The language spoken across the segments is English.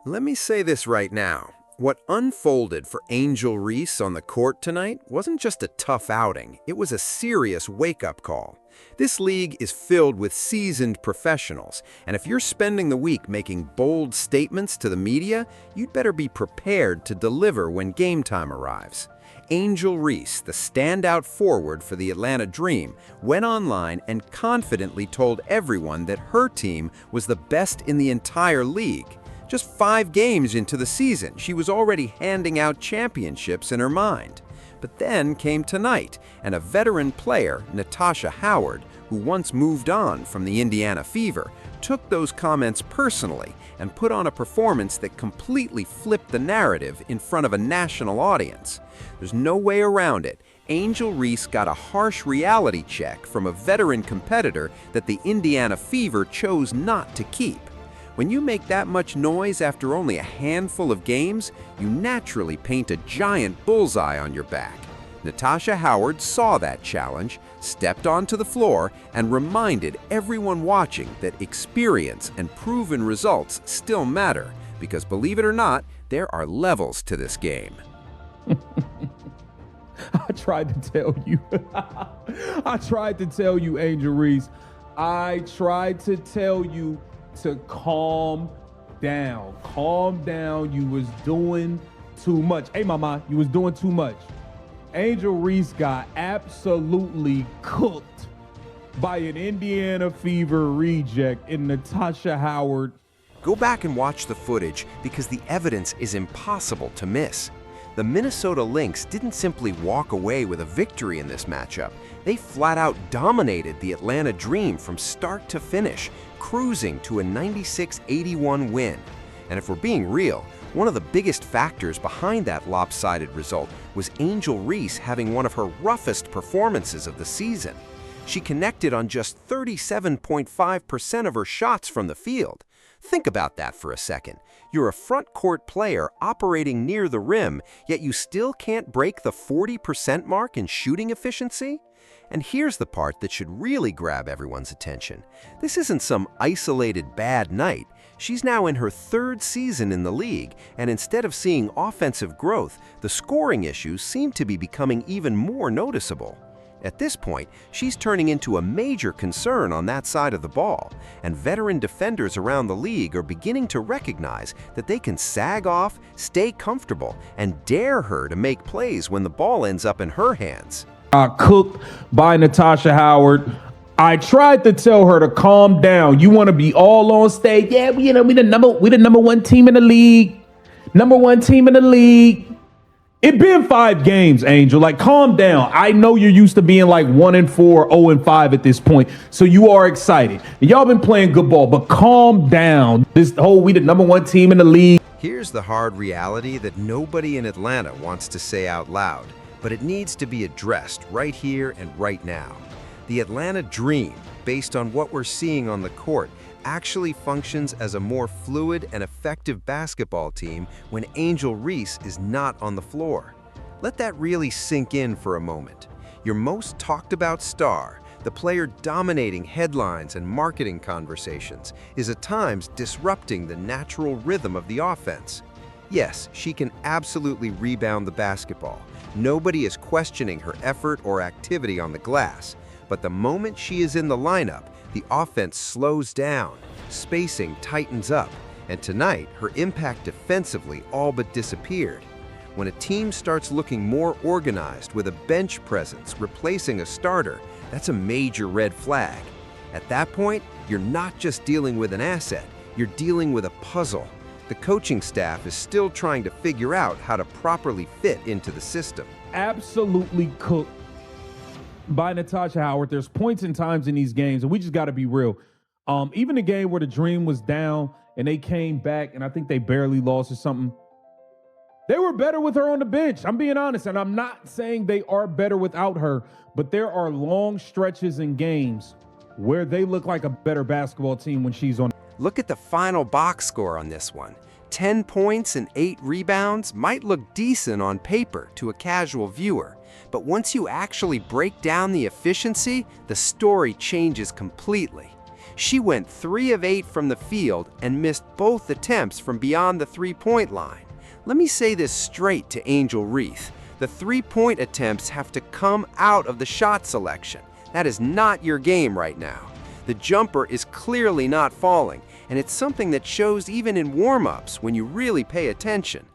Let me say this right now. What unfolded for Angel Reese on the court tonight wasn't just a tough outing, it was a serious wake-up call. This league is filled with seasoned professionals, and if you're spending the week making bold statements to the media, you'd better be prepared to deliver when game time arrives. Angel Reese, the standout forward for the Atlanta Dream, went online and confidently told everyone that her team was the best in the entire league. Just 5 games into the season, she was already handing out championships in her mind. But then came tonight, and a veteran player, Natasha Howard, who once moved on from the Indiana Fever, took those comments personally and put on a performance that completely flipped the narrative in front of a national audience. There's no way around it. Angel Reese got a harsh reality check from a veteran competitor that the Indiana Fever chose not to keep. When you make that much noise after only a handful of games, you naturally paint a giant bullseye on your back. Natasha Howard saw that challenge, stepped onto the floor, and reminded everyone watching that experience and proven results still matter, because believe it or not, there are levels to this game. I tried to tell you. I tried to tell you, Angel Reese. I tried to tell you to calm down. Calm down. You was doing too much. Hey, mama, you was doing too much. Angel Reese got absolutely cooked by an Indiana Fever reject in Natasha Howard. Go back and watch the footage because the evidence is impossible to miss. The Minnesota Lynx didn't simply walk away with a victory in this matchup. They flat out dominated the Atlanta Dream from start to finish, cruising to a 96-81 win. And if we're being real, one of the biggest factors behind that lopsided result was Angel Reese having one of her roughest performances of the season. She connected on just 37.5% of her shots from the field. Think about that for a second. You're a front court player operating near the rim, yet you still can't break the 40% mark in shooting efficiency? And here's the part that should really grab everyone's attention. This isn't some isolated bad night. She's now in her 3rd season in the league, and instead of seeing offensive growth, the scoring issues seem to be becoming even more noticeable. At this point, she's turning into a major concern on that side of the ball, and veteran defenders around the league are beginning to recognize that they can sag off, stay comfortable, and dare her to make plays when the ball ends up in her hands. Cooked by Natasha Howard. I tried to tell her to calm down. You want to be all on stage? Yeah, we the number 1 team in the league. Number 1 team in the league. It been 5 games, Angel. Like, calm down. I know you're used to being like 1-4, 0-5 at this point, so you are excited. And y'all been playing good ball, but calm down. This whole we the number 1 team in the league. Here's the hard reality that nobody in Atlanta wants to say out loud, but it needs to be addressed right here and right now. The Atlanta Dream, based on what we're seeing on the court, actually functions as a more fluid and effective basketball team when Angel Reese is not on the floor. Let that really sink in for a moment. Your most talked about star, the player dominating headlines and marketing conversations, is at times disrupting the natural rhythm of the offense. Yes, she can absolutely rebound the basketball. Nobody is questioning her effort or activity on the glass. But the moment she is in the lineup, the offense slows down, spacing tightens up, and tonight her impact defensively all but disappeared. When a team starts looking more organized with a bench presence replacing a starter, that's a major red flag. At that point, you're not just dealing with an asset, you're dealing with a puzzle. The coaching staff is still trying to figure out how to properly fit into the system. Absolutely cooked by Natasha Howard. There's points and times in these games, and we just got to be real. Even the game where the Dream was down and they came back, and I think they barely lost or something, they were better with her on the bench. I'm being honest, and I'm not saying they are better without her, but there are long stretches in games where they look like a better basketball team when she's on. Look at the final box score on this one. 10 points and 8 rebounds might look decent on paper to a casual viewer, but once you actually break down the efficiency, the story changes completely. She went 3 of 8 from the field and missed both attempts from beyond the three-point line. Let me say this straight to Angel Reese. The three-point attempts have to come out of the shot selection. That is not your game right now. The jumper is clearly not falling, and it's something that shows even in warm-ups when you really pay attention.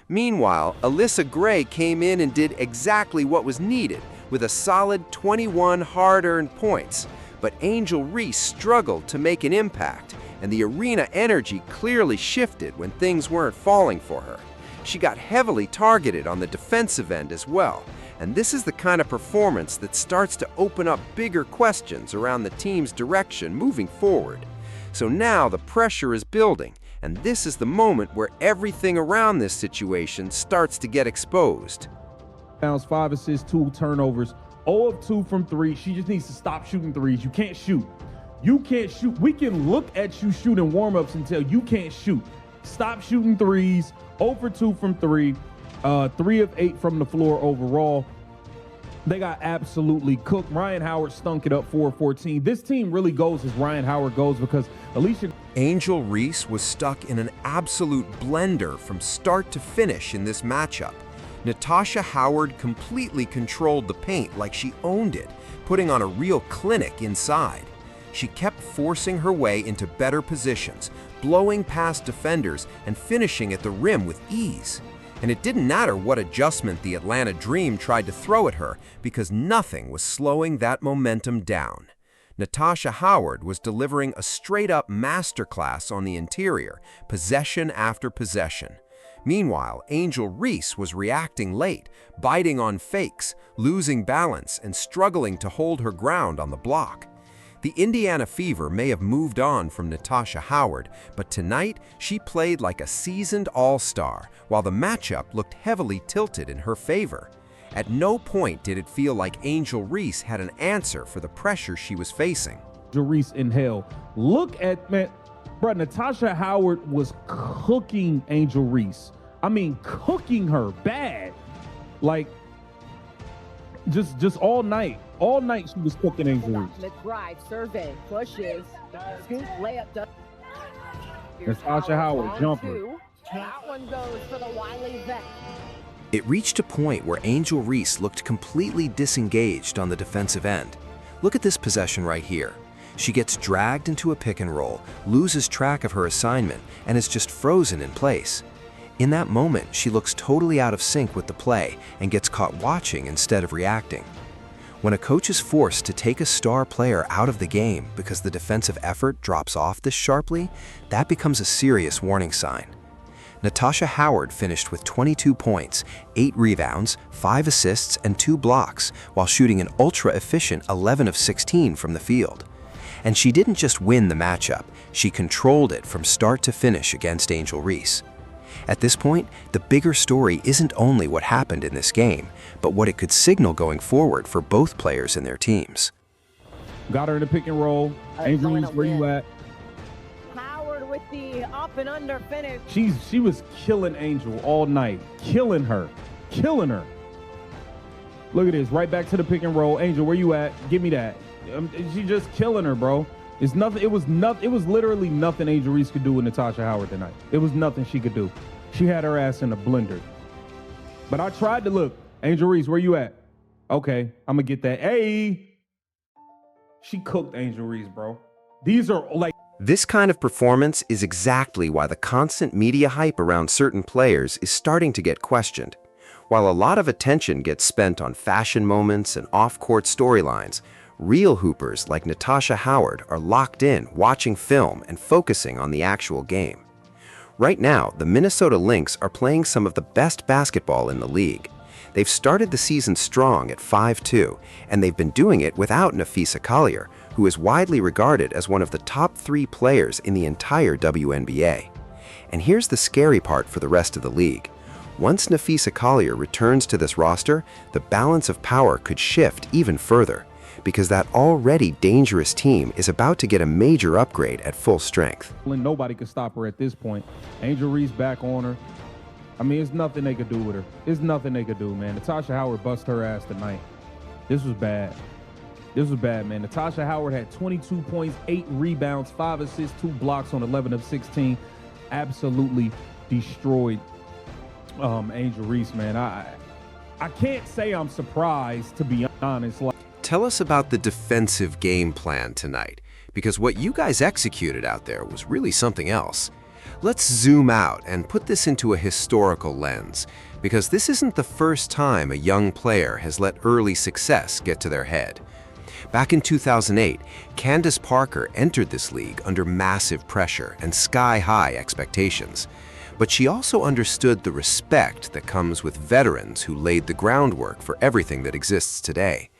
Meanwhile, Alyssa Gray came in and did exactly what was needed, with a solid 21 hard-earned points. But Angel Reese struggled to make an impact, and the arena energy clearly shifted when things weren't falling for her. She got heavily targeted on the defensive end as well, and this is the kind of performance that starts to open up bigger questions around the team's direction moving forward. So now the pressure is building, and this is the moment where everything around this situation starts to get exposed. 5 assists, 2 turnovers, 0 of 2 from 3. She just needs to stop shooting threes. You can't shoot. You can't shoot. We can look at you shooting warm-ups and tell you can't shoot. Stop shooting threes. 0 for 2 from 3. 3 of 8 from the floor overall. They got absolutely cooked. Ryan Howard stunk it up 4 of 14. This team really goes as Ryan Howard goes because Alicia... Angel Reese was stuck in an absolute blender from start to finish in this matchup. Natasha Howard completely controlled the paint like she owned it, putting on a real clinic inside. She kept forcing her way into better positions, blowing past defenders and finishing at the rim with ease. And it didn't matter what adjustment the Atlanta Dream tried to throw at her because nothing was slowing that momentum down. Natasha Howard was delivering a straight-up masterclass on the interior, possession after possession. Meanwhile, Angel Reese was reacting late, biting on fakes, losing balance, and struggling to hold her ground on the block. The Indiana Fever may have moved on from Natasha Howard, but tonight she played like a seasoned all-star, while the matchup looked heavily tilted in her favor. At no point did it feel like Angel Reese had an answer for the pressure she was facing. Angel Reese in hell. Look at, man, bro, Natasha Howard was cooking Angel Reese. I mean, cooking her bad. Like, just all night. All night she was cooking Angel Reese. Drive, survey, pushes, scoop, layup. Natasha Howard, jumper. That one goes for the Wiley vet. It reached a point where Angel Reese looked completely disengaged on the defensive end. Look at this possession right here. She gets dragged into a pick and roll, loses track of her assignment, and is just frozen in place. In that moment, she looks totally out of sync with the play and gets caught watching instead of reacting. When a coach is forced to take a star player out of the game because the defensive effort drops off this sharply, that becomes a serious warning sign. Natasha Howard finished with 22 points, 8 rebounds, 5 assists, and 2 blocks, while shooting an ultra-efficient 11 of 16 from the field. And she didn't just win the matchup, she controlled it from start to finish against Angel Reese. At this point, the bigger story isn't only what happened in this game, but what it could signal going forward for both players and their teams. Got her in the pick and roll. Angel Reese, where you at? Howard with the up and under finish. She was killing Angel all night. Killing her. Killing her. Look at this. Right back to the pick and roll. Angel, where you at? Give me that. She just killing her, bro. It's nothing. It was literally nothing Angel Reese could do with Natasha Howard tonight. It was nothing she could do. She had her ass in a blender. But I tried to look. Angel Reese, where you at? Okay, I'm gonna get that. Hey, she cooked Angel Reese, bro. These are like. This kind of performance is exactly why the constant media hype around certain players is starting to get questioned. While a lot of attention gets spent on fashion moments and off-court storylines, real hoopers like Natasha Howard are locked in, watching film and focusing on the actual game. Right now, the Minnesota Lynx are playing some of the best basketball in the league. They've started the season strong at 5-2, and they've been doing it without Natasha Howard, who is widely regarded as one of the top 3 players in the entire WNBA. And here's the scary part for the rest of the league. Once Natasha Howard returns to this roster, the balance of power could shift even further, because that already dangerous team is about to get a major upgrade at full strength. Nobody could stop her at this point. Angel Reese back on her. I mean, there's nothing they could do with her. There's nothing they could do, man. Natasha Howard bust her ass tonight. This was bad. This was bad, man. Natasha Howard had 22 points, 8 rebounds, 5 assists, 2 blocks on 11 of 16. Absolutely destroyed Angel Reese, man. I can't say I'm surprised, to be honest. Tell us about the defensive game plan tonight, because what you guys executed out there was really something else. Let's zoom out and put this into a historical lens, because this isn't the first time a young player has let early success get to their head. Back in 2008, Candace Parker entered this league under massive pressure and sky-high expectations. But she also understood the respect that comes with veterans who laid the groundwork for everything that exists today.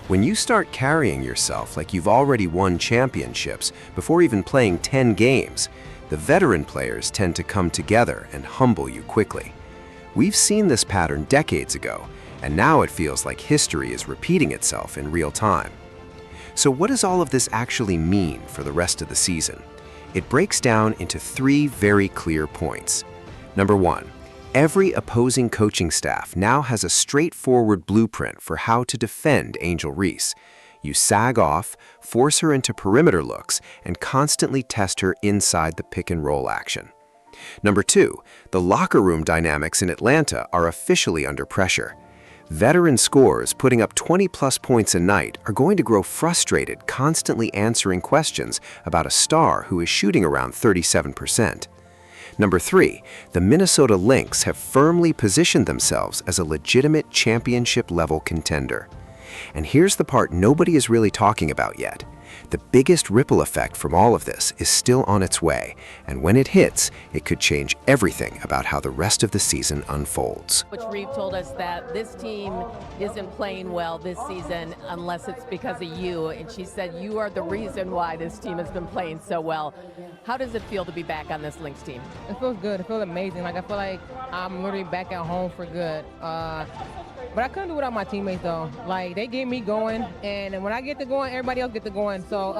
When you start carrying yourself like you've already won championships before even playing 10 games, the veteran players tend to come together and humble you quickly. We've seen this pattern decades ago, and now it feels like history is repeating itself in real time. So what does all of this actually mean for the rest of the season? It breaks down into 3 very clear points. Number 1, every opposing coaching staff now has a straightforward blueprint for how to defend Angel Reese. You sag off, force her into perimeter looks, and constantly test her inside the pick-and-roll action. Number 2, the locker room dynamics in Atlanta are officially under pressure. Veteran scorers putting up 20-plus points a night are going to grow frustrated constantly answering questions about a star who is shooting around 37%. Number 3, the Minnesota Lynx have firmly positioned themselves as a legitimate championship-level contender. And here's the part nobody is really talking about yet. The biggest ripple effect from all of this is still on its way, and when it hits, it could change everything about how the rest of the season unfolds. Coach Reeve told us that this team isn't playing well this season unless it's because of you, and she said you are the reason why this team has been playing so well. How does it feel to be back on this Lynx team? It feels good. It feels amazing. Like, I feel like I'm literally back at home for good. But I couldn't do it without my teammates, though. Like, they get me going, and when I get to going, everybody else get to going. So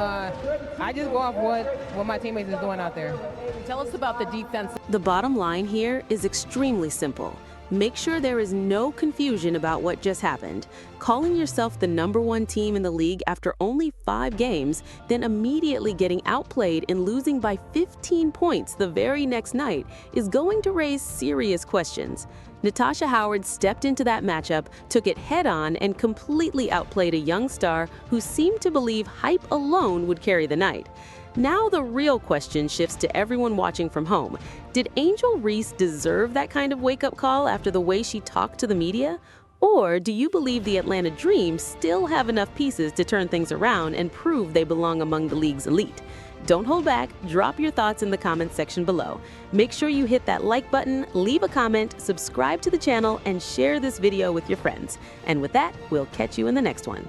I just go off what my teammates is doing out there. Tell us about the defense. The bottom line here is extremely simple. Make sure there is no confusion about what just happened. Calling yourself the #1 team in the league after only 5 games, then immediately getting outplayed and losing by 15 points the very next night is going to raise serious questions. Natasha Howard stepped into that matchup, took it head-on, and completely outplayed a young star who seemed to believe hype alone would carry the night. Now the real question shifts to everyone watching from home. Did Angel Reese deserve that kind of wake-up call after the way she talked to the media? Or do you believe the Atlanta Dream still have enough pieces to turn things around and prove they belong among the league's elite? Don't hold back, drop your thoughts in the comments section below. Make sure you hit that like button, leave a comment, subscribe to the channel, and share this video with your friends. And with that, we'll catch you in the next one.